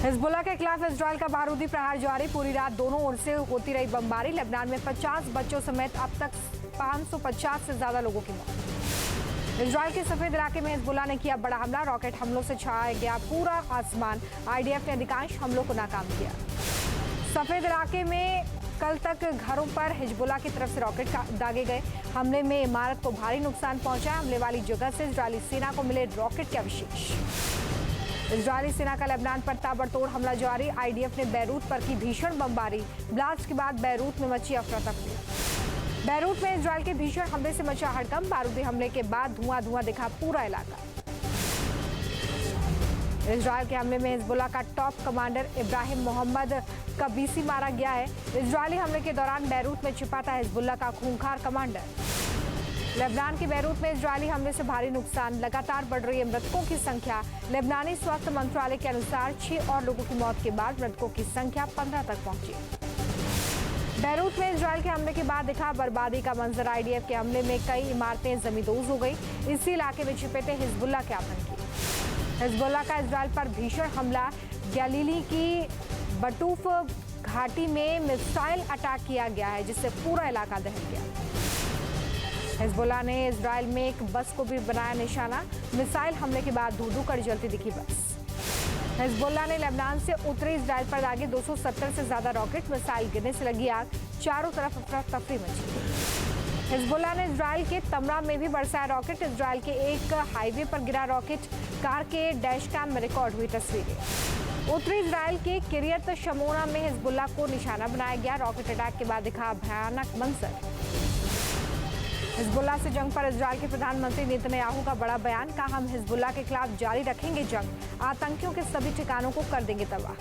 Hezbollah के खिलाफ Israel का बारूदी प्रहार जारी। पूरी रात दोनों ओर से होती रही बमबारी। लेबनान में 50 बच्चों समेत अब तक 550 से ज्यादा लोगों की मौत। इजराइल के सफेद इलाके में हिजबुल्लाह ने किया बड़ा हमला। रॉकेट हमलों से छाया गया पूरा आसमान। आईडीएफ ने अधिकांश हमलों को नाकाम किया। सफेद इलाके में कल तक घरों पर हिजबुल्लाह की तरफ से रॉकेट दागे गए। हमले में इमारत को भारी नुकसान पहुंचा। हमले वाली जगह से इजरायली सेना को मिले रॉकेट के अवशेष। इजरायली सेना का लेबनान पर ताबड़तोड़ हमला जारी। आईडीएफ ने बैरूत पर की भीषण बमबारी। ब्लास्ट के बाद बैरूत में मची अफरा तफरी। बैरूत में इजराइल के भीषण हमले से मचा हड़कंप। बारूदी हमले के बाद धुआं दिखा पूरा इलाका। इजराइल के हमले में हिजबुल्लाह का टॉप कमांडर इब्राहिम मोहम्मद कबीसी मारा गया है। इजरायली हमले के दौरान बैरूत में छिपा था हिजबुल्लाह का खूंखार कमांडर। लेबनान के बैरूत में इजरायली हमले से भारी नुकसान। लगातार बढ़ रही है मृतकों की संख्या। लेबनानी स्वास्थ्य मंत्रालय के अनुसार 6 और लोगों की मौत के बाद मृतकों की संख्या 15 तक पहुंची। बैरूत में इजराइल के हमले के बाद दिखा बर्बादी का मंजर। आईडीएफ के हमले में कई इमारतें जमींदोज हो गई। इसी इलाके में छिपे थे हिजबुल्लाह के आतंकी। हिजबुल्लाह का इजराइल पर भीषण हमला। गलीली की बटूफ घाटी में मिसाइल अटैक किया गया है, जिससे पूरा इलाका दहल गया। हिजबुल्लाह ने इजराइल में एक बस को भी बनाया निशाना। मिसाइल हमले के बाद धू-धू कर जलती दिखी बस। हिजबुल्लाह ने लेबनान से उत्तरी इजराइल पर दागे 270 से ज्यादा रॉकेट। मिसाइल गिरने से लगी आग। चारों तरफ अफरा तफरी मची। हिजबुल्लाह ने इजराइल के तमरा में भी बरसाया रॉकेट। इजराइल के एक हाईवे पर गिरा रॉकेट। कार के डैश कैम में रिकॉर्ड हुई तस्वीरें। उत्तरी इजराइल के किरियत शमोना में हिजबुल्लाह को निशाना बनाया गया। रॉकेट अटैक के बाद दिखा भयानक मंजर। हिजबुल्लाह से जंग पर इजराइल के प्रधानमंत्री नेतन्याहू का बड़ा बयान। कहा, हम हिजबुल्लाह के खिलाफ जारी रखेंगे जंग। आतंकियों के सभी ठिकानों को कर देंगे तबाह।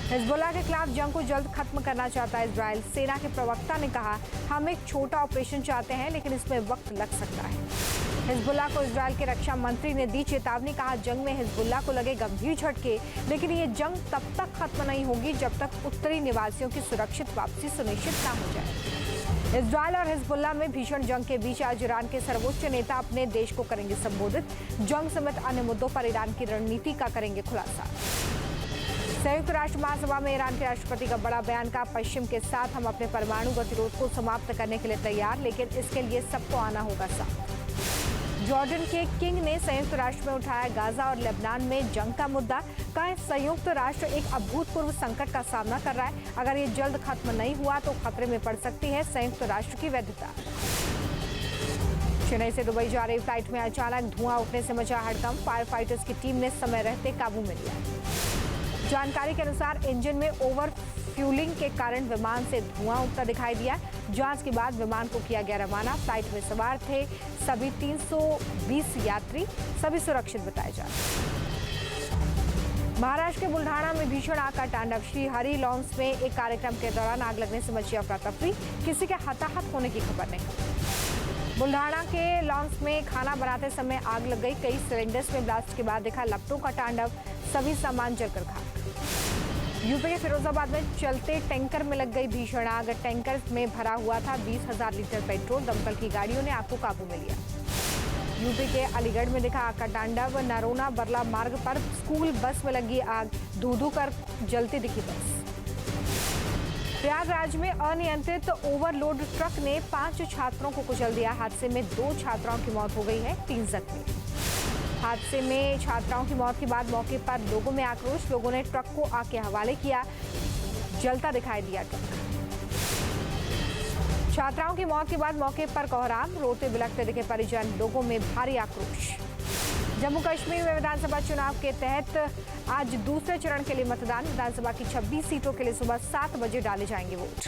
हिजबुल्लाह के खिलाफ जंग को जल्द खत्म करना चाहता है इजराइल। सेना के प्रवक्ता ने कहा, हम एक छोटा ऑपरेशन चाहते हैं, लेकिन इसमें वक्त लग सकता है। हिजबुल्लाह को इजराइल के रक्षा मंत्री ने दी चेतावनी। कहा, जंग में हिजबुल्लाह को लगे गंभीर झटके, लेकिन ये जंग तब तक खत्म नहीं होगी जब तक उत्तरी निवासियों की सुरक्षित वापसी सुनिश्चित न हो जाए। इजराइल और हिजबुल्लाह में भीषण जंग के बीच आज ईरान के सर्वोच्च नेता अपने देश को करेंगे संबोधित। जंग समेत अन्य मुद्दों पर ईरान की रणनीति का करेंगे खुलासा। संयुक्त राष्ट्र महासभा में ईरान के राष्ट्रपति का बड़ा बयान। का पश्चिम के साथ हम अपने परमाणु गतिरोध को समाप्त करने के लिए तैयार, लेकिन इसके लिए सबको आना होगा साथ। जॉर्डन के किंग ने संयुक्त राष्ट्र में उठाया गाजा और लेबनान में जंग का मुद्दा। कहा, संयुक्त राष्ट्र एक अभूतपूर्व संकट का सामना कर रहा है। अगर ये जल्द खत्म नहीं हुआ तो खतरे में पड़ सकती है संयुक्त राष्ट्र की वैधता। चेन्नई से दुबई जा रही फ्लाइट में अचानक धुआं उठने से मचा हड़कंप। फायर फाइटर्स की टीम ने समय रहते काबू में लिया। जानकारी के अनुसार इंजन में ओवर फ्यूलिंग के कारण विमान से धुआं उठता दिखाई दिया। जांच के बाद विमान को किया गया रवाना। फ्लाइट में सवार थे सभी 320 यात्री। सभी सुरक्षित बताए जा रहे। महाराष्ट्र के बुल्ढाना में भीषण आग का तांडव। श्री हरि लॉन्स में एक कार्यक्रम के दौरान आग लगने से मची अफरा तफरी। किसी के हताहत होने की खबर नहीं। बुल्ढाना के लॉन्स में खाना बनाते समय आग लग गई। कई सिलेंडर्स में ब्लास्ट के बाद दिखा लपटों का तांडव। सभी सामान जलकर खाक। यूपी के फिरोजाबाद में चलते टैंकर में लग गई भीषण आग। टैंकर में भरा हुआ था 20,000 लीटर पेट्रोल। दमकल की गाड़ियों ने आग को काबू में लिया। यूपी के अलीगढ़ में दिखा आग का तांडव। नरोना बरला मार्ग पर स्कूल बस में लगी आग। धू-धू कर जलती दिखी बस। प्रयागराज में अनियंत्रित ओवरलोड ट्रक ने 5 छात्रों को कुचल दिया। हादसे में 2 छात्राओं की मौत हो गई है, 3 जख्मी। हादसे में छात्राओं की मौत के बाद मौके पर लोगों में आक्रोश। लोगों ने ट्रक को आग के हवाले किया। जलता दिखाई दिया ट्रक। छात्राओं की मौत के बाद मौके पर कोहराम। रोते बिलखते दिखे परिजन। लोगों में भारी आक्रोश। जम्मू कश्मीर में विधानसभा चुनाव के तहत आज दूसरे चरण के लिए मतदान। विधानसभा की 26 सीटों के लिए सुबह 7 बजे डाले जाएंगे वोट।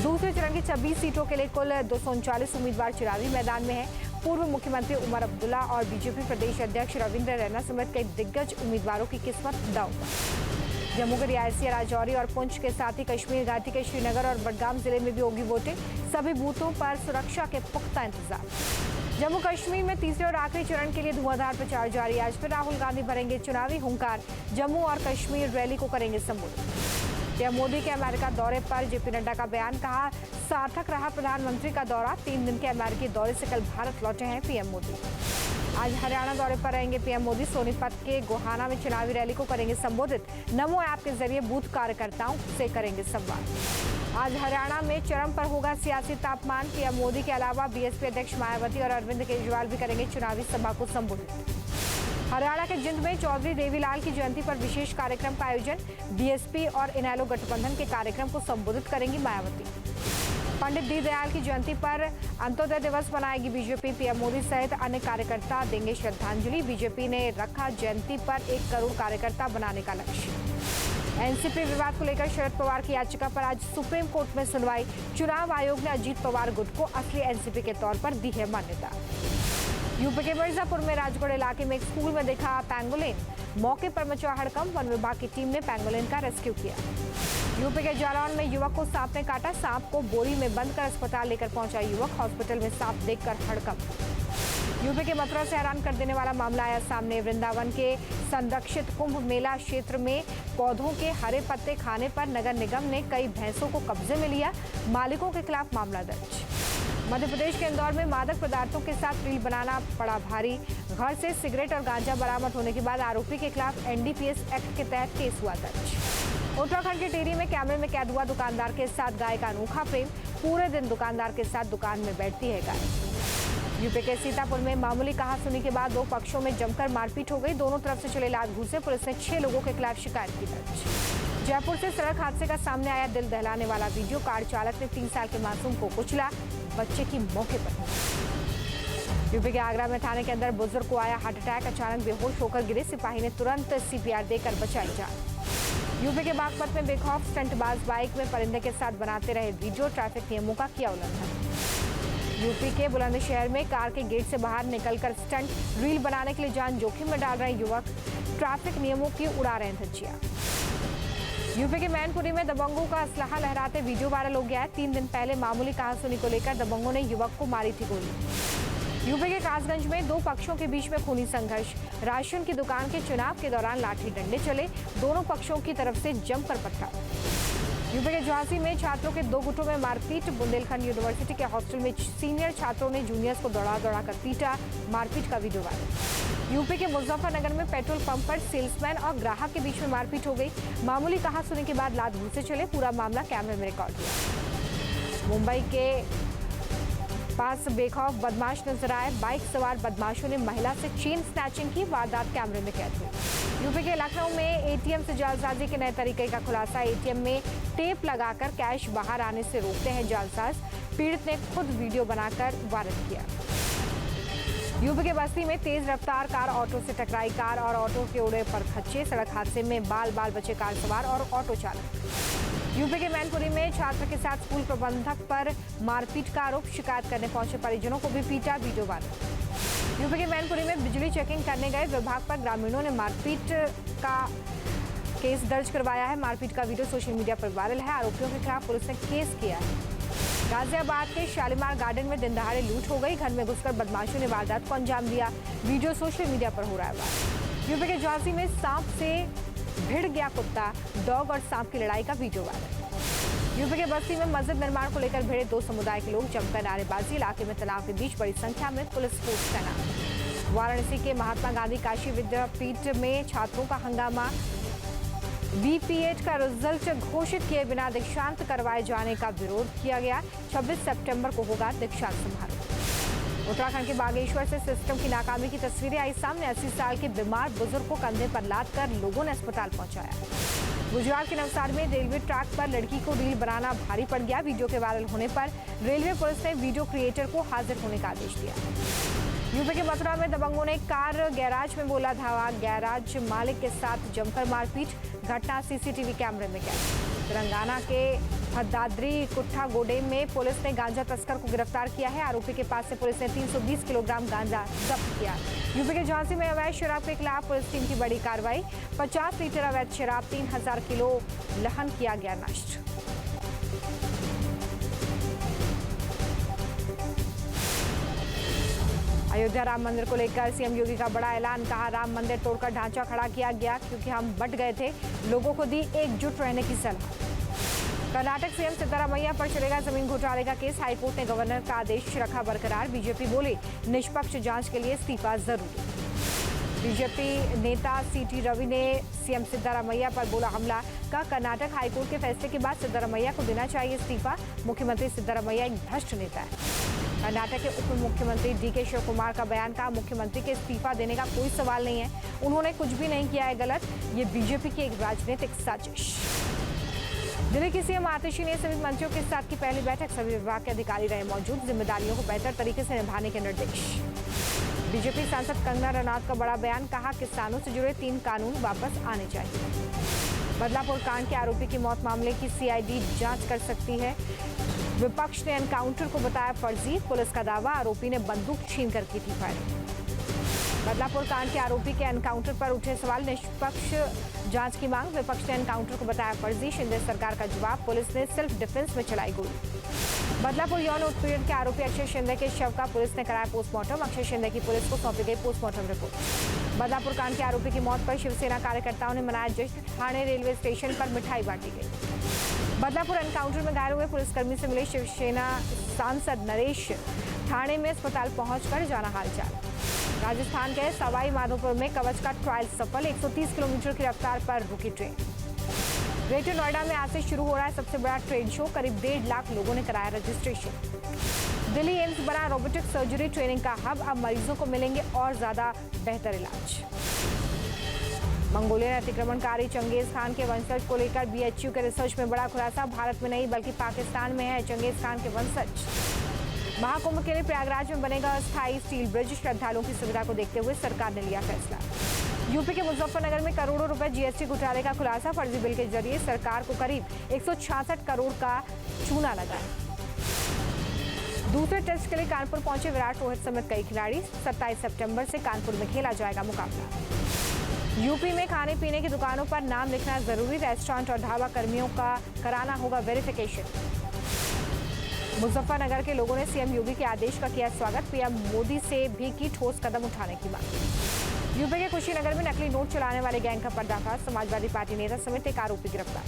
दूसरे चरण की 26 सीटों के लिए कुल 239 उम्मीदवार चुनावी मैदान में हैं। पूर्व मुख्यमंत्री उमर अब्दुल्ला और बीजेपी प्रदेश अध्यक्ष रविंद्र रैना समेत कई दिग्गज उम्मीदवारों की किस्मत दांव पर। जम्मू के रियासी राजौरी और पुंछ के साथ ही कश्मीर घाटी के श्रीनगर और बडगाम जिले में भी होगी वोटिंग। सभी बूथों पर सुरक्षा के पुख्ता इंतजाम। जम्मू कश्मीर में तीसरे और आखिरी चरण के लिए धुआंधार प्रचार जारी। आज फिर राहुल गांधी भरेंगे चुनावी हुंकार। जम्मू और कश्मीर रैली को करेंगे संबोधित। पीएम मोदी के अमेरिका दौरे पर जेपी नड्डा का बयान। कहा, सार्थक रहा प्रधानमंत्री का दौरा। 3 दिन के अमेरिकी दौरे से कल भारत लौटे हैं पीएम मोदी। आज हरियाणा दौरे पर रहेंगे पीएम मोदी। सोनीपत के गोहाना में चुनावी रैली को करेंगे संबोधित। नमो ऐप के जरिए बूथ कार्यकर्ताओं से करेंगे संवाद। आज हरियाणा में चरम पर होगा सियासी तापमान। पीएम मोदी के अलावा बीएसपी अध्यक्ष मायावती और अरविंद केजरीवाल भी करेंगे चुनावी सभा को संबोधित। हरियाणा के जिंद में चौधरी देवीलाल की जयंती पर विशेष कार्यक्रम का आयोजन। बीएसपी और इनेलो गठबंधन के कार्यक्रम को संबोधित करेंगी मायावती। पंडित दीनदयाल की जयंती पर अंत्योदय दिवस मनाएगी बीजेपी। पीएम मोदी सहित अन्य कार्यकर्ता देंगे श्रद्धांजलि। बीजेपी ने रखा जयंती पर 1 करोड़ कार्यकर्ता बनाने का लक्ष्य। एनसीपी विवाद को लेकर शरद पवार की याचिका पर आज सुप्रीम कोर्ट में सुनवाई। चुनाव आयोग ने अजीत पवार गुट को असली एनसीपी के तौर पर दी है मान्यता। यूपी के मिर्जापुर में राजगढ़ इलाके में एक स्कूल में देखा पैंगोलिन। मौके पर मचा हड़कंप। वन विभाग की टीम ने पैंगोलिन का रेस्क्यू किया। यूपी के जालौन में युवक को सांप ने काटा। सांप को बोरी में बंद कर अस्पताल लेकर पहुंचा युवक। हॉस्पिटल में सांप देखकर हड़कंप। यूपी के मथुरा से हैरान कर देने वाला मामला आया सामने। वृंदावन के संरक्षित कुंभ मेला क्षेत्र में पौधों के हरे पत्ते खाने पर नगर निगम ने कई भैंसों को कब्जे में लिया। मालिकों के खिलाफ मामला दर्ज। मध्य प्रदेश के इंदौर में मादक पदार्थों के साथ रील बनाना पड़ा भारी। घर से सिगरेट और गांजा बरामद होने के बाद आरोपी के खिलाफ एनडीपीएस एक्ट के तहत केस हुआ दर्ज। उत्तराखंड के टिहरी में कैमरे में कैद हुआ दुकानदार के साथ गाय का अनोखा प्रेम। पूरे दिन दुकानदार के साथ दुकान में बैठती है गाय। यूपी के सीतापुर में मामूली कहासुनी के बाद 2 पक्षों में जमकर मारपीट हो गई। दोनों तरफ से चले लात घूंसे। पुलिस ने 6 लोगों के खिलाफ शिकायत की दर्ज। जयपुर से सड़क हादसे का सामने आया दिल दहलाने वाला वीडियो। कार चालक ने 3 साल के मासूम को कुचला। बच्चे की मौके पर। यूपी के आगरा में थाने के अंदर बुजुर्ग को आया हार्ट अटैक। अचानक बेहोश होकर गिरे। सिपाही ने तुरंत सीपीआर देकर बचाई जान। यूपी के बागपत में बेखौफ स्टंटबाज बाइक में परिंदे के साथ बनाते रहे वीडियो। ट्रैफिक नियमों का किया उल्लंघन। यूपी के बुलंदशहर में कार के गेट से बाहर निकलकर स्टंट रील बनाने के लिए जान जोखिम में डाल रहे युवक। ट्रैफिक नियमों की उड़ा रहे धज्जियां। यूपी के मैनपुरी में दबंगों का असलहा लहराते वीडियो वायरल हो गया है। 3 दिन पहले मामूली कहासुनी को लेकर दबंगों ने युवक को मारी थी गोली। यूपी के कासगंज में 2 पक्षों के बीच में खूनी संघर्ष। राशन की दुकान के चुनाव के दौरान लाठी डंडे चले। दोनों पक्षों की तरफ से जमकर पथराव। यूपी के झांसी में छात्रों के 2 गुटों में मारपीट। बुंदेलखंड यूनिवर्सिटी के हॉस्टल में सीनियर छात्रों ने जूनियर्स को दौड़ा कर पीटा। मारपीट का वीडियो वायरल। यूपी के मुजफ्फरनगर में पेट्रोल पंप पर सेल्समैन और ग्राहक के बीच में मारपीट हो गई। मामूली कहासुनी के बाद लात घूंसे चले। पूरा मामला कैमरे में रिकॉर्ड हुआ। मुंबई के पास बेखौफ बदमाश नजर आए। बाइक सवार बदमाशों ने महिला से चेन स्नैचिंग की। वारदात कैमरे में कैद हुई। यूपी के लखनऊ में एटीएम से जालसाजी के नए तरीके का खुलासा। एटीएम में टेप लगाकर कैश बाहर आने से रोकते हैं जालसाज। पीड़ित ने खुद वीडियो बनाकर वायरल किया। यूपी के बस्ती में तेज रफ्तार कार ऑटो से टकराई। कार और ऑटो के उड़े पर खच्चे। सड़क हादसे में बाल बाल बचे कार सवार और ऑटो चालक। यूपी के मैनपुरी में छात्र के साथ स्कूल प्रबंधक पर मारपीट का आरोप। शिकायत करने पहुंचे परिजनों को भी पीटा। Video viral. यूपी के मैनपुरी में बिजली चेकिंग करने गए विभाग पर ग्रामीणों ने मारपीट का केस दर्ज करवाया है। मारपीट का वीडियो सोशल मीडिया पर वायरल है। आरोपियों के खिलाफ पुलिस ने केस किया है। गाजियाबाद के शालीमार गार्डन में दिन दहाड़े लूट हो गई। घर में घुसकर बदमाशों ने वारदात को अंजाम दिया। वीडियो सोशल मीडिया पर हो रहा है वायरल। यूपी के झांसी में सांप से भिड़ गया कुत्ता। डॉग और सांप की लड़ाई का वीडियो वायरल। यूपी के बस्ती में मस्जिद निर्माण को लेकर भिड़े 2 समुदाय के लोग। जमकर नारेबाजी। इलाके में तनाव के बीच बड़ी संख्या में पुलिस फोर्स तैनात। वाराणसी के महात्मा गांधी काशी विद्यापीठ में छात्रों का हंगामा। बीपीएड का रिजल्ट घोषित किए बिना दीक्षांत करवाए जाने का विरोध किया गया। 26 सितंबर को होगा दीक्षांत समारोह। उत्तराखंड के बागेश्वर से सिस्टम की नाकामी की तस्वीरें आई सामने। 80 साल के बीमार बुजुर्ग को कंधे पर लाद कर लोगों ने अस्पताल पहुंचाया। गुजरात के नवसारी में रेलवे ट्रैक पर लड़की को रील बनाना भारी पड़ गया। वीडियो के वायरल होने पर रेलवे पुलिस ने वीडियो क्रिएटर को हाजिर होने का आदेश दिया। यूपी के मथुरा में दबंगों ने कार गैराज में बोला धावा। गैराज मालिक के साथ जमकर मारपीट। घटना सीसीटीवी कैमरे में कैद। तेलंगाना के भद्दाद्री कुट्टा गोडेम में पुलिस ने गांजा तस्कर को गिरफ्तार किया है। आरोपी के पास से पुलिस ने 320 किलोग्राम गांजा जब्त किया। यूपी के झांसी में अवैध शराब के खिलाफ पुलिस टीम की बड़ी कार्रवाई। 50 लीटर अवैध शराब 3000 किलो लहन किया गया नष्ट। अयोध्या राम मंदिर को लेकर सीएम योगी का बड़ा ऐलान। कहा राम मंदिर तोड़कर ढांचा खड़ा किया गया क्योंकि हम बट गए थे। लोगों को दी एकजुट रहने की सलाह। कर्नाटक सीएम सिद्धारमैया पर चलेगा जमीन घोटाले का केस। हाईकोर्ट ने गवर्नर का आदेश रखा बरकरार। बीजेपी बोले निष्पक्ष जांच के लिए इस्तीफा जरूरी। बीजेपी नेता सीटी रवि ने सीएम सिद्धारमैया पर बोला हमला का। कर्नाटक हाईकोर्ट के फैसले के बाद सिद्धारमैया को देना चाहिए इस्तीफा। मुख्यमंत्री सिद्धारमैया एक भ्रष्ट नेता है। कर्नाटक के उप मुख्यमंत्री डीके शिव कुमार का बयान। कहा मुख्यमंत्री के इस्तीफा देने का कोई सवाल नहीं है, उन्होंने कुछ भी नहीं किया है गलत, ये बीजेपी की एक राजनीतिक साजिश। दिल्ली की सीएम आतिशी ने सभी मंत्रियों के साथ की पहली बैठक। सभी विभाग के अधिकारी रहे मौजूद। जिम्मेदारियों को बेहतर तरीके से निभाने के निर्देश। बीजेपी सांसद कंगना रनौत का बड़ा बयान। कहा किसानों से जुड़े 3 कानून वापस आने चाहिए। बदलापुर कांड के आरोपी की मौत मामले की सीआईडी जांच कर सकती है। विपक्ष ने एनकाउंटर को बताया फर्जी। पुलिस का दावा आरोपी ने बंदूक छीनकर की थी फायरिंग। बदलापुर कांड के आरोपी के एनकाउंटर पर उठे सवाल। निष्पक्ष जांच की मांग। विपक्ष ने एनकाउंटर को बताया फर्जी। शिंदे सरकार का जवाब। पुलिस ने सेल्फ डिफेंस में चलाई गोली। बदलापुर यौन उत्पीड़न के आरोपी अक्षय शिंदे के शव का पुलिस ने कराया पोस्टमार्टम। अक्षय शिंदे की पुलिस को सौंपी गई पोस्टमार्टम रिपोर्ट। बदलापुर कांड के आरोपी की मौत पर शिवसेना कार्यकर्ताओं ने मनाया जश्न। ठाणे रेलवे स्टेशन पर मिठाई बांटी गई। बदलापुर एनकाउंटर में घायल हुए पुलिसकर्मी से मिले शिवसेना सांसद नरेश। ठाणे में अस्पताल पहुंचकर जाना हालचाल। राजस्थान के सवाई माधोपुर में कवच का ट्रायल सफल। 130 किलोमीटर की रफ्तार पर रुकी ट्रेन। ग्रेटर नोएडा में आज से शुरू हो रहा है सबसे बड़ा ट्रेड शो। करीब 1.5 लाख लोगों ने कराया रजिस्ट्रेशन। दिल्ली एम्स बना रोबोटिक सर्जरी ट्रेनिंग का हब। अब मरीजों को मिलेंगे और ज्यादा बेहतर इलाज। मंगोलियन अतिक्रमणकारी चंगेज खान के वंशज को लेकर बीएचयू के रिसर्च में बड़ा खुलासा। भारत में नहीं बल्कि पाकिस्तान में है चंगेज खान के वंशज। महाकुंभ के लिए प्रयागराज में बनेगा अस्थायी स्टील ब्रिज। श्रद्धालुओं की सुविधा को देखते हुए सरकार ने लिया फैसला। यूपी के मुजफ्फरनगर में करोड़ों रुपए जीएसटी घोटाले का खुलासा। फर्जी बिल के जरिए सरकार को करीब 166 करोड़ का चूना लगा। दूसरे टेस्ट के लिए कानपुर पहुंचे विराट, रोहित समेत कई खिलाड़ी। 27 सितंबर से कानपुर में खेला जाएगा मुकाबला। यूपी में खाने पीने की दुकानों पर नाम लिखना जरूरी। रेस्टोरेंट और ढाबा कर्मियों का कराना होगा वेरिफिकेशन। मुजफ्फरनगर के लोगों ने सीएम योगी के आदेश का किया स्वागत। पीएम मोदी से भी की ठोस कदम उठाने की मांग। यूपी के कुशीनगर में नकली नोट चलाने वाले गैंग का पर्दाफाश। समाजवादी पार्टी नेता समेत एक आरोपी गिरफ्तार।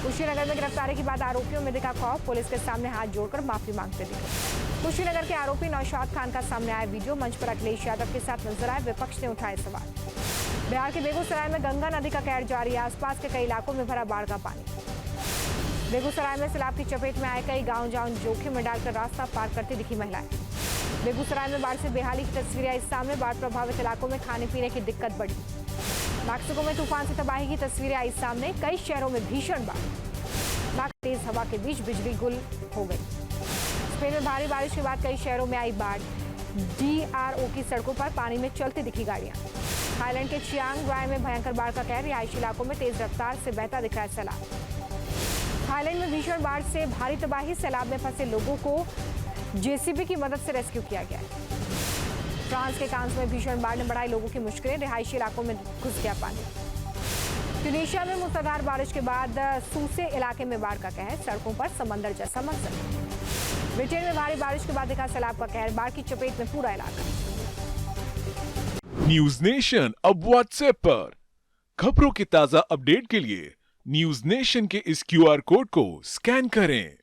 कुशीनगर में गिरफ्तारी के बाद आरोपियों में दिखा खौफ। पुलिस के सामने हाथ जोड़कर माफी मांगते दिखे। कुशीनगर के आरोपी नौशाद खान का सामने आया वीडियो। मंच पर अखिलेश यादव के साथ नजर आए। विपक्ष ने उठाए सवाल। बिहार के बेगूसराय में गंगा नदी का कहर जारी है। आसपास के कई इलाकों में भरा बाढ़ का पानी। बेगूसराय में सैलाब की चपेट में आए कई गांव जोखिम में डालकर रास्ता पार करती दिखी महिलाएं। बेगूसराय में बाढ़ से बेहाली की तस्वीरें आई सामने। बाढ़ प्रभावित इलाकों में खाने पीने की दिक्कत बढ़ी। मैक्सिको में तूफान से तबाही की तस्वीरें आई सामने। कई शहरों में भीषण बाढ़। तेज हवा के बीच बिजली गुल हो गई। स्पेन में भारी बारिश के बाद कई शहरों में आई बाढ़। डीआरओ की सड़कों पर पानी में चलती दिखी गाड़ियां। थाईलैंड के चियांग राय में भयंकर बाढ़ का कहर। रिहायशी इलाकों में तेज रफ्तार से बहता दिख रहा है सैलाब। थाईलैंड में भीषण बाढ़ से भारी तबाही। सैलाब में फंसे लोगों को जेसीबी की मदद से रेस्क्यू किया गया। फ्रांस के कांस में भीषण बाढ़ ने बढ़ाई लोगों की मुश्किलें। रिहायशी इलाकों में घुस गया पानी। ट्यूनीशिया में मूसलाधार बारिश के बाद सूसे इलाके में बाढ़ का कहर। सड़कों पर समंदर जैसा मंजर। ब्रिटेन में भारी बारिश के बाद दिखा सैलाब का कहर। बाढ़ की चपेट में पूरा इलाका। न्यूज नेशन अब व्हाट्सएप पर खबरों की ताजा अपडेट के लिए न्यूज नेशन के इस क्यूआर कोड को स्कैन करें।